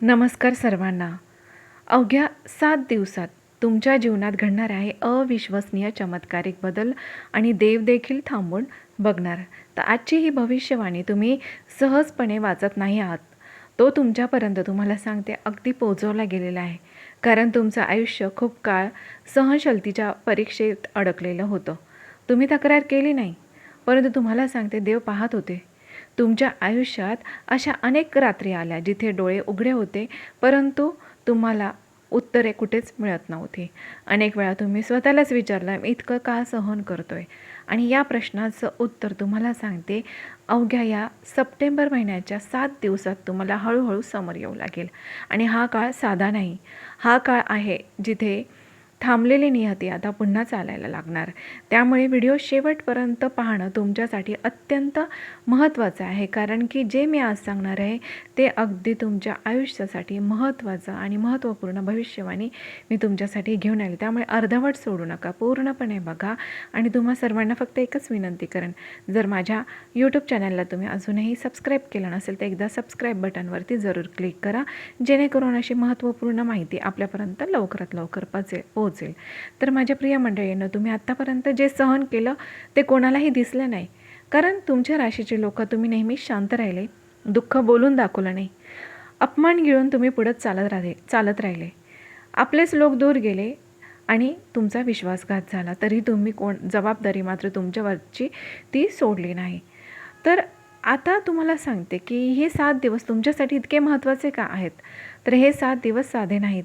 नमस्कार सर्वांना. अवघ्या 7 दिवसात तुमच्या जीवनात घडणार आहे अविश्वसनीय चमत्कारिक बदल आणि देव देखील थांबून बघणार. तर आजची ही भविष्यवाणी तुम्ही सहजपणे वाचत नाही आहात. तो तुमच्यापर्यंत तुम्हाला सांगते अगदी पोहोचवला गेलेला आहे. कारण तुमचं आयुष्य खूप काळ सहनशक्तीच्या परीक्षेत अडकलेलं होतं. तुम्ही तक्रार केली नाही, परंतु तुम्हाला सांगते देव पाहत होते. तुमच्या आयुष्यात अशा अनेक रात्री आल्या जिथे डोळे उघडे होते, परंतु तुम्हाला उत्तरे कुठेच मिळत नव्हती. अनेक वेळा तुम्ही स्वतःलाच विचारलं, मी इतकं का सहन करतोय? आणि या प्रश्नाचं उत्तर तुम्हाला सांगते अवघ्या या सप्टेंबर महिन्याच्या 7 दिवसात तुम्हाला हळूहळू समोर येऊ लागेल. आणि हा काळ साधा नाही. हा काळ आहे जिथे थांबलेली नियती आता पुन्हा चालायला लागणार. त्यामुळे व्हिडिओ शेवटपर्यंत पाहणं तुमच्यासाठी अत्यंत महत्त्वाचं आहे. कारण की जे मी आज सांगणार आहे ते अगदी तुमच्या आयुष्यासाठी महत्त्वाचं आणि महत्त्वपूर्ण भविष्यवाणी मी तुमच्यासाठी घेऊन आले. त्यामुळे अर्धवट सोडू नका, पूर्णपणे बघा. आणि तुम्हा सर्वांना फक्त एकच विनंती करेन, जर माझ्या यूट्यूब चॅनलला तुम्ही अजूनही सबस्क्राईब केलं नसेल तर एकदा सबस्क्राईब बटनवरती जरूर क्लिक करा, जेणेकरून अशी महत्त्वपूर्ण माहिती आपल्यापर्यंत लवकरात लवकर पोहोचेल. तर माझ्या प्रिय मंडळींनो, तुम्ही आत्तापर्यंत जे सहन केलं ते कोणालाही दिसलं नाही. कारण तुमच्या राशीचे लोक तुम्ही नेहमी शांत राहिले, दुःख बोलून दाखवलं नाही, अपमान गिळून तुम्ही पुढे चालत राहिले. आपलेच लोक दूर गेले आणि तुमचा विश्वासघात झाला, तरी तुम्ही जबाबदारी मात्र तुमच्यावरची ती सोडली नाही. तर आता तुम्हाला सांगते की हे 7 दिवस तुमच्यासाठी इतके महत्त्वाचे का आहेत? तर हे 7 दिवस साधे नाहीत.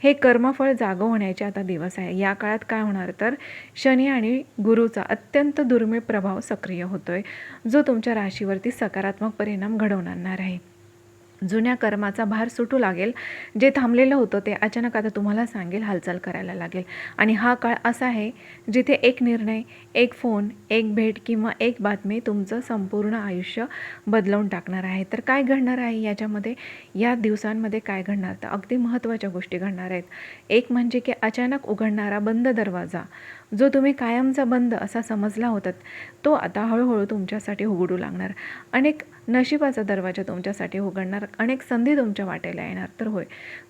हे कर्मफळ जागं होण्याचे आता दिवस आहे. या काळात काय होणार, तर शनी आणि गुरुचा अत्यंत दुर्मिळ प्रभाव सक्रिय होतोय, जो तुमच्या राशीवरती सकारात्मक परिणाम घडवणार आहे. जुन्या कर्माचा भार सुटू लागेल. जे थांबलेलं होतं ते अचानक आता तुम्हाला सांगेल हालचाल करायला लागेल. आणि हा काळ असा आहे जिथे एक निर्णय, एक फोन, एक भेट किंवा एक बातमी तुमचं संपूर्ण आयुष्य बदलवून टाकणार आहे. तर काय घडणार आहे याच्यामध्ये, या दिवसांमध्ये काय घडणार, तर अगदी महत्त्वाच्या गोष्टी घडणार आहेत. एक म्हणजे की अचानक उघडणारा बंद दरवाजा, जो तुम्ही कायमचा बंद असा समजला होता, तो आता हळूहळू तुमच्यासाठी उघडू लागणार. अनेक नशिबाचा दरवाजा तुमच्यासाठी उघडणार, अनेक संधी तुमच्या वाटेला येणार. तर होय,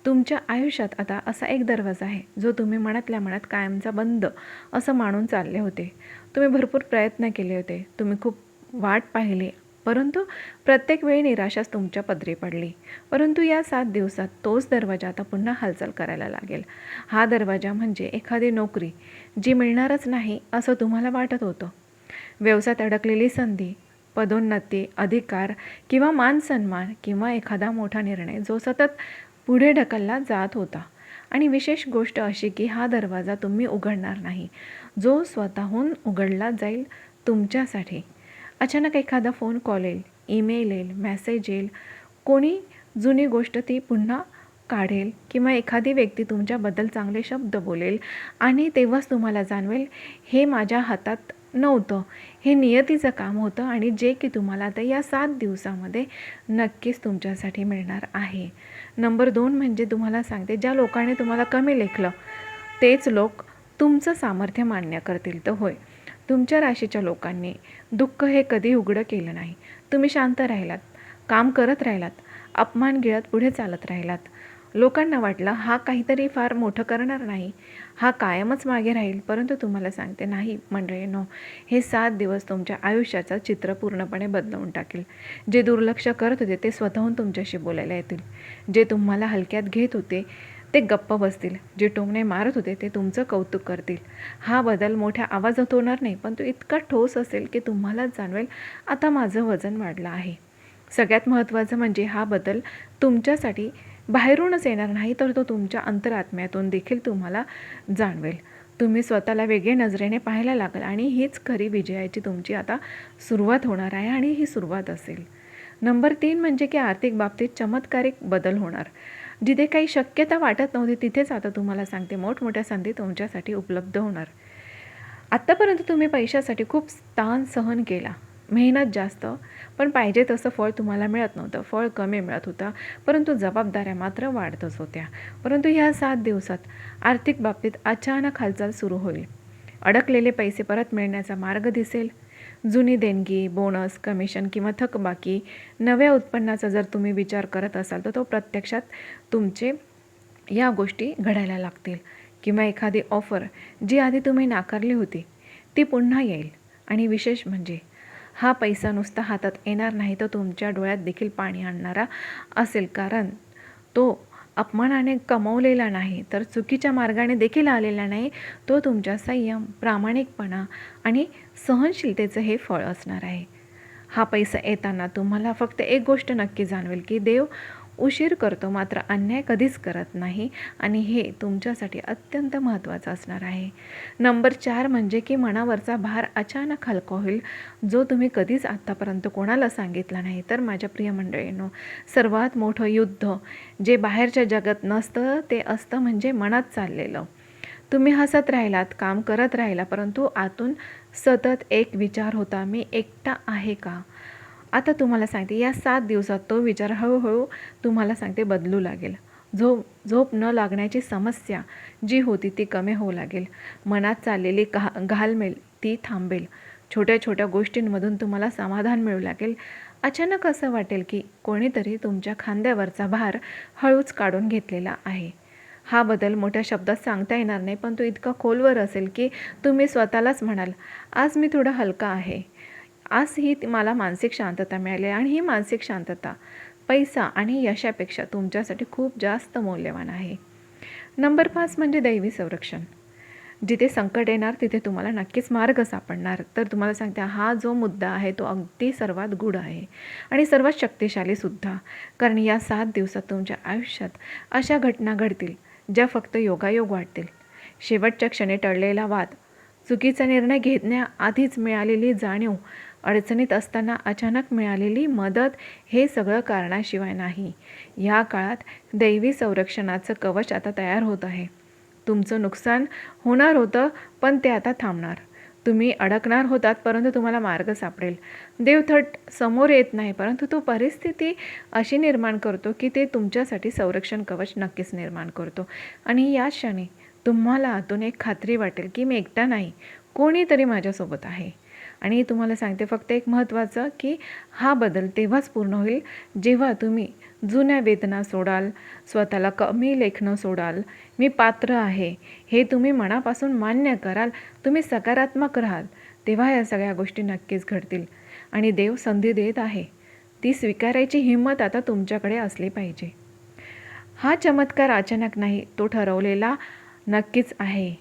तुमच्या आयुष्यात आता असा एक दरवाजा आहे जो तुम्ही मनातल्या मनात कायमचा बंद असं मानून चालले होते. तुम्ही भरपूर प्रयत्न केले होते, तुम्ही खूप वाट पाहिली, परंतु प्रत्येक वेळी निराशाच तुमच्या पदरी पडली. परंतु या 7 दिवसात तोच दरवाजा आता पुन्हा हालचाल करायला लागेल. हा दरवाजा म्हणजे एखादी नोकरी जी मिळणारच नाही असं तुम्हाला वाटत होतं, व्यवसायात अडकलेली संधी, पदोन्नती, अधिकार किंवा मानसन्मान, किंवा एखादा मोठा निर्णय जो सतत पुढे ढकलला जात होता. आणि विशेष गोष्ट अशी की हा दरवाजा तुम्ही उघडणार नाही, जो स्वतःहून उघडला जाईल तुमच्यासाठी. अचानक एखादा फोन कॉल येईल, ईमेल येईल, मेसेज येईल, कोणी जुनी गोष्ट ती पुन्हा काढेल, किंवा एखादी व्यक्ती तुमच्याबद्दल चांगले शब्द बोलेल. आणि तेव्हाच तुम्हाला जाणवेल हे माझ्या हातात नव्हतं, हे नियतीचं काम होतं. आणि जे की तुम्हाला आता या 7 दिवसामध्ये नक्कीच तुमच्यासाठी मिळणार आहे. नंबर 2 म्हणजे तुम्हाला सांगते, ज्या लोकांनी तुम्हाला कमी लेखलं तेच लोक तुमचं सामर्थ्य मान्य करतील. तर होय, तुमच्या राशीच्या लोकांनी दुःख हे कधी उघडं केलं नाही. तुम्ही शांत राहिलात, काम करत राहिलात, अपमान गिळत पुढे चालत राहिलात. लोकांना वाटलं हा काहीतरी फार मोठं करणार नाही, हा कायमच मागे राहील. परंतु तुम्हाला सांगते नाही मंडळींनो, हे 7 दिवस तुमच्या आयुष्याचं चित्र पूर्णपणे बदलवून टाकेल. जे दुर्लक्ष करत होते ते स्वतःहून तुमच्याशी बोलायला येतील. जे तुम्हाला हलक्यात घेत होते ते गप्प बसतील. जे टोमणे मारत होते ते तुमचं कौतुक करतील. हा बदल मोठ्या आवाजात होणार नाही, पण तो इतका ठोस असेल की तुम्हालाच जाणवेल आता माझं वजन वाढलं आहे. सगळ्यात महत्त्वाचं म्हणजे हा बदल तुमच्यासाठी बाहेरूनच येणार नाही, तर तो तुमच्या अंतरात्म्यातून देखील तुम्हाला जाणवेल. तुम्ही स्वतःला वेगळ्या नजरेने पाहायला लागाल, आणि हीच खरी विजयाची तुमची आता सुरुवात होणार आहे. आणि ही सुरुवात असेल. नंबर 3 म्हणजे की आर्थिक बाबतीत चमत्कारिक बदल होणार. जिथे काही शक्यता वाटत नव्हती तिथेच आता तुम्हाला सांगते मोठमोठ्या संधी तुमच्यासाठी उपलब्ध होणार. आत्तापर्यंत तुम्ही पैशासाठी खूप ताण सहन केला, मेहनत जास्त, पण पाहिजे तसं फळ तुम्हाला मिळत नव्हतं, फळ कमी मिळत होतं. परंतु जबाबदाऱ्या मात्र वाढतच होत्या. परंतु ह्या 7 दिवसात आर्थिक बाबतीत अचानक हालचाल सुरू होईल. अडकलेले पैसे परत मिळण्याचा मार्ग दिसेल. जुनी देणगी, बोनस, कमिशन किंवा थकबाकी, नव्या उत्पन्नाचा जर तुम्ही विचार करत असाल तर तो प्रत्यक्षात तुमचे या गोष्टी घडायला लागतील. किंवा एखादी ऑफर जी आधी तुम्ही नाकारली होती ती पुन्हा येईल. आणि विशेष म्हणजे हा पैसा नुसता हातात येणार नाही, तर तुमच्या डोळ्यात देखील पाणी आणणारा असेल. कारण तो अपमानाने कमवलेला नाही, तर चुकीच्या मार्गाने देखील आलेला नाही. तो तुमच्या संयम, प्रामाणिकपणा आणि सहनशीलतेचं हे फळ असणार आहे. हा पैसा येताना तुम्हाला फक्त एक गोष्ट नक्की जाणवेल की देव उशीर करतो, मात्र अन्याय कधीच करत नाही. आणि हे तुमच्यासाठी अत्यंत महत्त्वाचं असणार आहे. नंबर 4 म्हणजे की मनावरचा भार अचानक हलका होईल, जो तुम्ही कधीच आत्तापर्यंत कोणाला सांगितला नाही. तर माझ्या प्रिय मंडळींनो, सर्वात मोठं युद्ध जे बाहेरच्या जगात नसतं ते असतं म्हणजे मनात चाललेलं. तुम्ही हसत राहिलात, काम करत राहिला, परंतु आतून सतत एक विचार होता, मी एकटा आहे का? आता तुम्हाला सांगते, या 7 दिवसात तो विचार हळूहळू तुम्हाला सांगते बदलू लागेल. झोप न लागण्याची समस्या जी होती ती कमी होऊ लागेल. मनात चाललेली घालमेल ती थांबेल. छोट्या छोट्या गोष्टींमधून तुम्हाला समाधान मिळू लागेल. अचानक असं वाटेल की कोणीतरी तुमच्या खांद्यावरचा भार हळूच काढून घेतलेला आहे. हा बदल मोठ्या शब्दात सांगता येणार नाही, पण तो इतका खोलवर असेल की तुम्ही स्वतःलाच म्हणाल, आज मी थोडा हलका आहे. आज ही मला मानसिक शांतता मिळाली. आणि ही मानसिक शांतता पैसा आणि यशापेक्षा तुमच्यासाठी खूप जास्त मौल्यवान आहे. नंबर 5 म्हणजे दैवी संरक्षण. जिथे संकट येणार तिथे तुम्हाला नक्कीच मार्ग सापडणार. तर तुम्हाला सांगते, हा जो मुद्दा आहे तो अगदी सर्वात गूढ आहे आणि सर्वात शक्तिशालीसुद्धा. कारण या 7 दिवसात तुमच्या आयुष्यात अशा घटना घडतील ज्या फक्त योगायोग वाटतील. शेवटच्या क्षणी टळलेला वाद, चुकीचा निर्णय घेण्याआधीच मिळालेली जाणीव, अडचणीत असताना अचानक मिळालेली मदत, हे सगळं कारणाशिवाय नाही. या काळात दैवी संरक्षणाचं कवच आता तयार होत आहे. तुमचं नुकसान होणार होतं, पण ते आता थांबणार. तुम्ही अडकणार होतात, परंतु तुम्हाला मार्ग सापडेल. देव थट समोर येत नाही, परंतु तो परिस्थिती अशी निर्माण करतो की ते तुमच्यासाठी संरक्षण कवच नक्कीच निर्माण करतो. आणि या क्षणी तुम्हाला आतून एक खात्री वाटेल की मी एकटा नाही, कोणीतरी माझ्यासोबत आहे. आणि तुम्हाला सांगते फक्त एक महत्त्वाचं की हा बदल तेव्हाच पूर्ण होईल जेव्हा तुम्ही जुन्या वेदना सोडाल, स्वतःला कमी लेखणं सोडाल, मी पात्र आहे हे तुम्ही मनापासून मान्य कराल, तुम्ही सकारात्मक राहाल, तेव्हा या सगळ्या गोष्टी नक्कीच घडतील. आणि देव संधी देत आहे, ती स्वीकारायची हिंमत आता तुमच्याकडे असली पाहिजे. हा चमत्कार अचानक नाही, तो ठरवलेला नक्कीच आहे.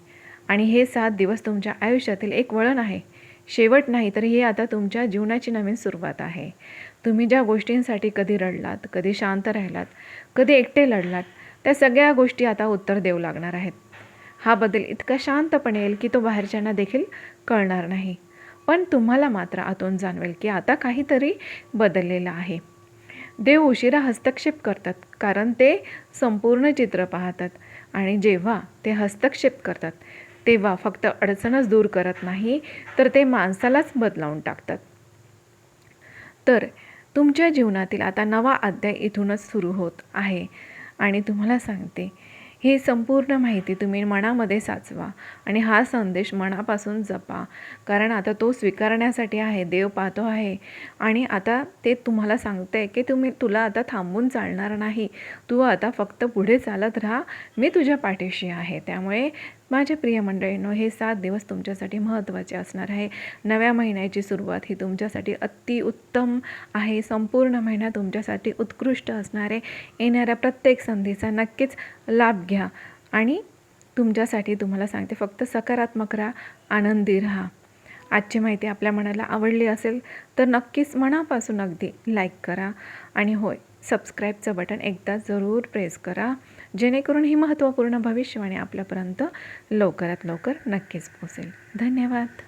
आणि हे 7 दिवस तुमच्या आयुष्यातील एक वळण आहे, शेवट नाही. तर ही आता तुमच्या जीवनाची नवीन सुरुवात आहे. तुम्ही ज्या गोष्टींसाठी कधी रडलात, कधी शांत राहिलात, कधी एकटे लढलात, त्या सगळ्या गोष्टी आता उत्तर देऊ लागणार आहेत. हा बदल इतका शांतपणे येईल की तो बाहेरच्यांना देखील कळणार नाही, पण तुम्हाला मात्र आतून जाणवेल की आता काहीतरी बदललेलं आहे. देव उशिरा हस्तक्षेप करतात, कारण ते संपूर्ण चित्र पाहतात. आणि जेव्हा ते हस्तक्षेप करतात तेव्हा फक्त अडचणच दूर करत नाही, तर ते माणसालाच बदलावून टाकतात. तर तुमच्या जीवनातील आता नवा अध्याय इथूनच सुरू होत आहे. आणि तुम्हाला सांगते, ही संपूर्ण माहिती तुम्ही मनामध्ये साचवा आणि हा संदेश मनापासून जपा. कारण आता तो स्वीकारण्यासाठी आहे, देव पाहतो आहे. आणि आता ते तुम्हाला सांगते की तुला आता थांबून चालणार नाही, तू आता फक्त पुढे चालत राहा, मी तुझ्या पाठीशी आहे. त्यामुळे माझ्या प्रिय मंडळींनो, हे 7 दिवस तुमच्यासाठी महत्त्वाचे असणार आहे. नव्या महिन्याची सुरुवात ही तुमच्यासाठी अतिउत्तम आहे. संपूर्ण महिना तुमच्यासाठी उत्कृष्ट असणार आहे. येणाऱ्या प्रत्येक संधीचा नक्कीच लाभ घ्या. आणि तुमच्यासाठी तुम्हाला सांगते, फक्त सकारात्मक राहा, आनंदी राहा. आजची माहिती आपल्या मनाला आवडली असेल तर नक्कीच मनापासून अगदी लाईक करा. आणि होय, सबस्क्राईबचं बटन एकदा जरूर प्रेस करा, जेणेकरून ही महत्त्वपूर्ण भविष्यवाणी आपल्यापर्यंत लवकरात लवकर नक्कीच पोहोचेल. धन्यवाद.